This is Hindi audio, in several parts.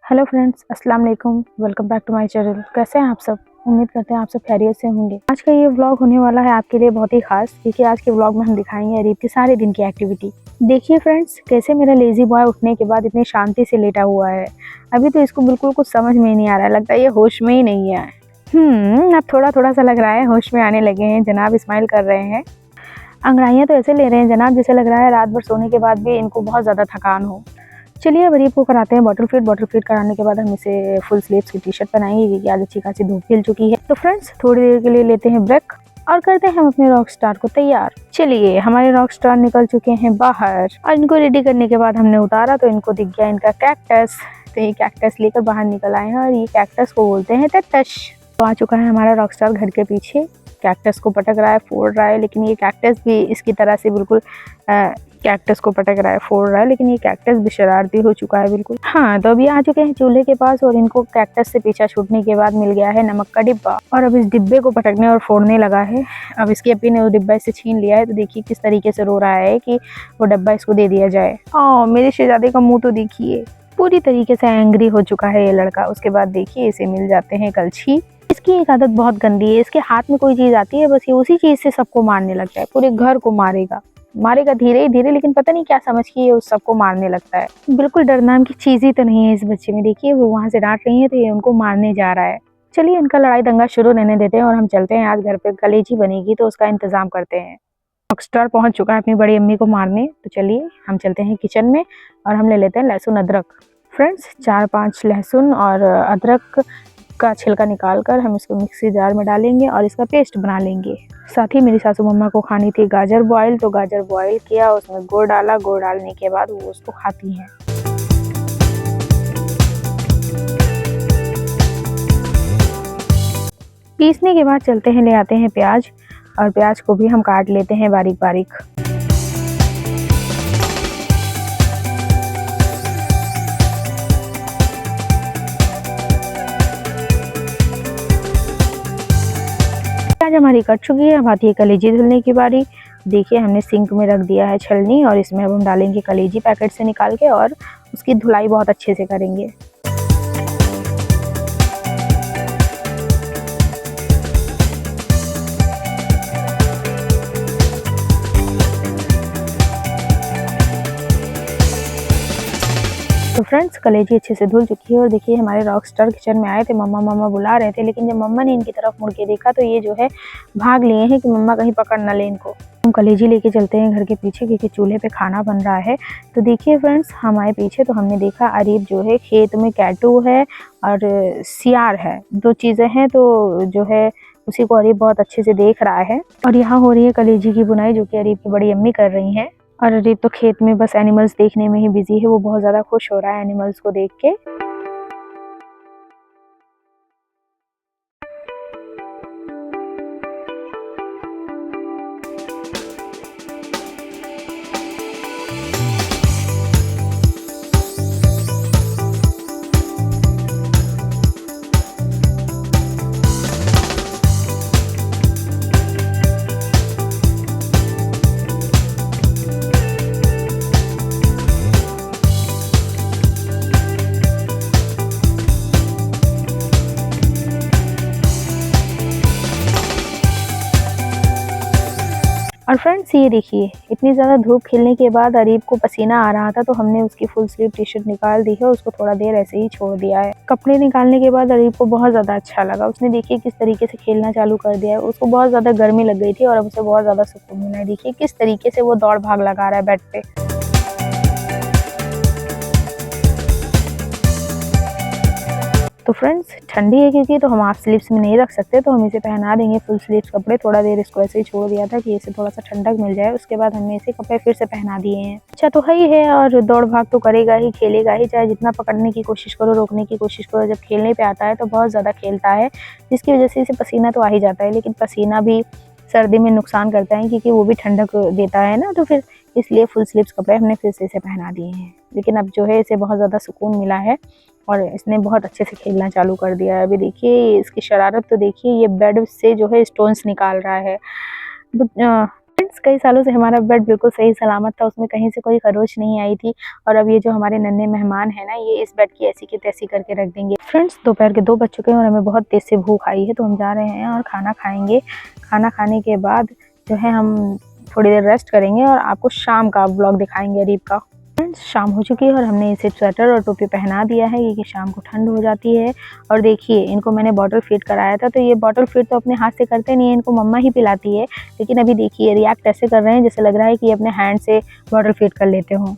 हेलो फ्रेंड्स, अस्सलाम वालेकुम। Welcome back to my channel. कैसे हैं आप सब? उम्मीद करते हैं आप सब खैरियत से होंगे। आज का ये व्लॉग होने वाला है आपके लिए बहुत ही खास, क्योंकि आज के व्लॉग में हम दिखाएंगे अरीब के सारे दिन की एक्टिविटी। देखिए फ्रेंड्स, कैसे मेरा लेजी बॉय उठने के बाद इतनी शांति से लेटा हुआ है। अभी तो इसको बिल्कुल कुछ समझ में ही नहीं आ रहा है, लगता है ये होश में ही नहीं है। अब थोड़ा थोड़ा सा लग रहा है होश में आने लगे हैं। जनाब स्माइल कर रहे हैं, अंगड़ाइयाँ तो ऐसे ले रहे हैं जनाब जैसे लग रहा है रात भर सोने के बाद भी इनको बहुत ज़्यादा थकान हो। चलिए अब अरीब को कराते हैं बॉटल फीड कराने के बाद हम इसे फुल स्लीव्स की टी शर्ट पहनाएंगे, क्योंकि आज अच्छी खासी धूप खिल चुकी है। तो फ्रेंड्स, थोड़ी देर के लिए लेते हैं ब्रेक और करते हैं हम अपने रॉक स्टार को तैयार। चलिए, हमारे रॉक स्टार निकल चुके हैं बाहर और इनको रेडी करने के बाद हमने उतारा तो इनको दिख गया इनका कैक्टस। तो ये कैक्टस लेकर बाहर निकल आए हैं और ये कैक्टस को बोलते हैं टटश। तो आ चुका है हमारा रॉक स्टार घर के पीछे, कैक्टस को पटक रहा है, फोड़ रहा है, लेकिन ये कैक्टस भी इसकी तरह से बिल्कुल कैक्टस को पटक रहा है, फोड़ रहा है, लेकिन ये कैक्टस भी शरारती हो चुका है बिल्कुल। हाँ, तो अभी आ चुके हैं चूल्हे के पास और इनको कैक्टस से पीछा छूटने के बाद मिल गया है नमक का डिब्बा और अब इस डिब्बे को पटकने और फोड़ने लगा है। अब इसकी अपी ने वो डिब्बा इससे छीन लिया है, तो देखिए किस तरीके से रो रहा है कि वो डब्बा इसको दे दिया जाए। मेरे शहजादे का मुँह तो देखिए, पूरी तरीके से एंग्री हो चुका है ये लड़का। उसके बाद देखिए इसे मिल जाते हैं कलछी। इसकी एक आदत बहुत गंदी है, इसके हाथ में कोई चीज आती है बस ये उसी चीज से सबको मारने लगता है, पूरे घर को मारेगा धीरे ही धीरे, लेकिन पता नहीं क्या समझ के ये उस सबको मारने लगता है। बिल्कुल डर नाम की चीज ही तो नहीं है इस बच्चे में। देखिए वो वहां से डांट रही है तो ये उनको मारने जा रहा है। चलिए इनका लड़ाई दंगा शुरू रहने देते हैं और हम चलते हैं। आज घर पे कलेजी बनेगी तो उसका इंतजाम करते हैं। रॉकस्टार पहुंच चुका है अपनी बड़ी अम्मी को मारने, तो चलिए हम चलते हैं किचन में और हम ले लेते हैं लहसुन अदरक। फ्रेंड्स, 4-5 लहसुन और अदरक का छिलका निकाल कर हम इसको मिक्सी जार में डालेंगे और इसका पेस्ट बना लेंगे। साथ ही मेरी सासू मम्मा को खानी थी गाजर बॉयल, तो गाजर बॉयल किया, उसमें गुड़ डाला, गुड़ डालने के बाद वो उसको खाती हैं। पीसने के बाद चलते हैं ले आते हैं प्याज और प्याज को भी हम काट लेते हैं बारीक बारीक। प्याज हमारी कट चुकी है, अब आती है कलेजी धुलने की बारी। देखिए हमने सिंक में रख दिया है छलनी और इसमें अब हम डालेंगे कलेजी पैकेट से निकाल के और उसकी धुलाई बहुत अच्छे से करेंगे। तो फ्रेंड्स, कलेजी अच्छे से धुल चुकी है और देखिए हमारे रॉक स्टार किचन में आए थे, मम्मा मम्मा बुला रहे थे, लेकिन जब मम्मा ने इनकी तरफ मुड़ के देखा तो ये जो है भाग लिए हैं कि मम्मा कहीं पकड़ ना ले इनको। हम कलेजी लेके चलते हैं घर के पीछे, क्योंकि चूल्हे पे खाना बन रहा है। तो देखिए फ्रेंड्स, हम आए पीछे तो हमने देखा अरीब जो है खेत में कैटू है और सियार है, दो चीज़ें हैं। तो जो है उसी को अरीब बहुत अच्छे से देख रहा है और यहाँ हो रही है कलेजी की बुनाई, जो कि अरीब की बड़ी अम्मी कर रही हैं। और अरीब तो खेत में बस एनिमल्स देखने में ही बिजी है, वो बहुत ज़्यादा खुश हो रहा है एनिमल्स को देख के। और फ्रेंड्स ये देखिए, इतनी ज़्यादा धूप खिलने के बाद अरीब को पसीना आ रहा था, तो हमने उसकी फुल स्लीव टी शर्ट निकाल दी है, उसको थोड़ा देर ऐसे ही छोड़ दिया है। कपड़े निकालने के बाद अरीब को बहुत ज़्यादा अच्छा लगा। उसने देखिए किस तरीके से खेलना चालू कर दिया है। उसको बहुत ज़्यादा गर्मी लग गई थी और अब उसे बहुत ज़्यादा सुकून मिला है। देखिए किस तरीके से वो दौड़ भाग लगा रहा है बेड पे। तो फ्रेंड्स, ठंडी है क्योंकि, तो हम हाफ स्लीव्स में नहीं रख सकते, तो हम इसे पहना देंगे फुल स्लीव्स कपड़े। थोड़ा देर इसको ऐसे ही छोड़ दिया था कि इसे थोड़ा सा ठंडक मिल जाए, उसके बाद हमने इसे कपड़े फिर से पहना दिए हैं। अच्छा तो ही है, और दौड़ भाग तो करेगा ही, खेलेगा ही, चाहे जितना पकड़ने की कोशिश करो, रोकने की कोशिश करो, जब खेलने पे आता है तो बहुत ज़्यादा खेलता है, जिसकी वजह से इसे पसीना तो आ ही जाता है। लेकिन पसीना भी सर्दी में नुकसान करता है, क्योंकि वो भी ठंडक देता है ना, तो फिर इसलिए फुल स्लीव्स कपड़े हमने फिर से इसे पहना दिए हैं। लेकिन अब जो है इसे बहुत ज़्यादा सुकून मिला है और इसने बहुत अच्छे से खेलना चालू कर दिया है। अभी देखिए इसकी शरारत तो देखिए, ये बेड से जो है स्टोन्स निकाल रहा है। फ्रेंड्स कई सालों से हमारा बेड बिल्कुल सही सलामत था, उसमें कहीं से कोई खरोच नहीं आई थी। और अब ये जो हमारे नन्हे मेहमान हैं ना, ये इस बेड की ऐसी की तैसी करके रख देंगे। फ्रेंड्स दोपहर के 2 बज चुके हैं और हमें बहुत तेज से भूख आई है, तो हम जा रहे हैं और खाना खाएंगे। खाना खाने के बाद जो है हम थोड़ी देर रेस्ट करेंगे और आपको शाम का व्लॉग दिखाएंगे अरीब का। फ्रेंड्स शाम हो चुकी है और हमने इसे स्वेटर और टोपी पहना दिया है, क्योंकि शाम को ठंड हो जाती है। और देखिए इनको मैंने बॉटल फीड कराया था, तो ये बॉटल फीड तो अपने हाथ से करते नहीं है, इनको मम्मा ही पिलाती है। लेकिन अभी देखिए रिएक्ट ऐसे कर रहे हैं जैसे लग रहा है कि ये अपने हैंड से बॉटल फीड कर लेते हों।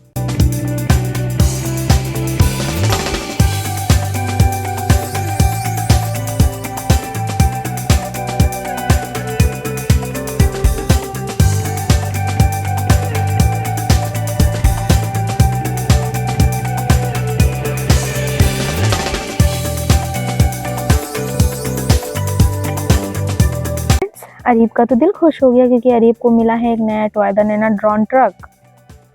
अरीब का तो दिल खुश हो गया, क्योंकि अरीब को मिला है एक नया toy, the Naina drone truck.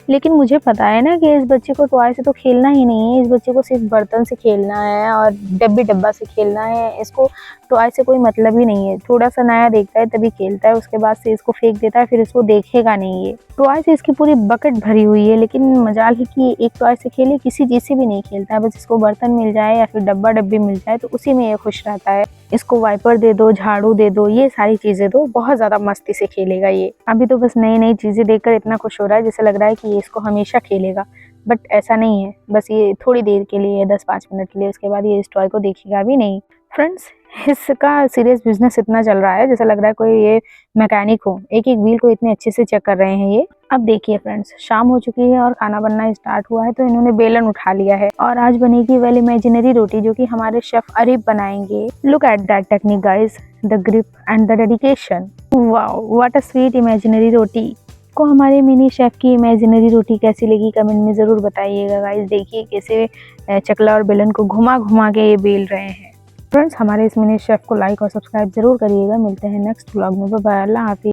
लेकिन मुझे पता है ना कि इस बच्चे को टॉय से तो खेलना ही नहीं है, इस बच्चे को सिर्फ बर्तन से खेलना है और डब्बा से खेलना है। इसको टॉय से कोई मतलब ही नहीं है। थोड़ा सा नया देखता है तभी खेलता है, उसके बाद से इसको फेंक देता है, फिर इसको देखेगा नहीं। ये टॉय से इसकी पूरी बकेट भरी हुई है, लेकिन मजाल ही कि एक टॉय से खेले, किसी चीज से भी नहीं खेलता है। बस इसको बर्तन मिल जाए या फिर डब्बी मिल जाए तो उसी में ये खुश रहता है। इसको वाइपर दे दो, झाड़ू दे दो, ये सारी चीजें दो, बहुत ज्यादा मस्ती से खेलेगा ये। अभी तो बस नई नई चीजें देखकर इतना खुश हो रहा है जैसे लग रहा है कि ये इसको हमेशा खेलेगा, बट ऐसा नहीं है। बस ये थोड़ी देर के लिए, 10-5 मिनट के लिए, उसके बाद ये इस टॉय को देखेगा भी नहीं। फ्रेंड्स इसका सीरियस बिजनेस इतना चल रहा है जैसा लग रहा है कोई ये मैकेनिक हो, एक एक व्हील को इतने अच्छे से चेक कर रहे हैं ये। अब देखिए फ्रेंड्स शाम हो चुकी है और खाना बनना स्टार्ट हुआ है, तो इन्होंने बेलन उठा लिया है और आज बनेगी वेल इमेजिनरी रोटी, जो कि हमारे शेफ अरीब बनाएंगे। Look at that technique guys, the grip and the dedication. Wow what a sweet imaginary roti. को हमारे मिनी शेफ की इमेजिनरी रोटी कैसी लगी कमेंट में ज़रूर बताइएगा गाइस। देखिए कैसे चकला और बेलन को घुमा घुमा के ये बेल रहे हैं। फ्रेंड्स हमारे इस मिनी शेफ को लाइक और सब्सक्राइब जरूर करिएगा। मिलते हैं नेक्स्ट व्लॉग में। बाय बाय, अल्लाह हाफिज़।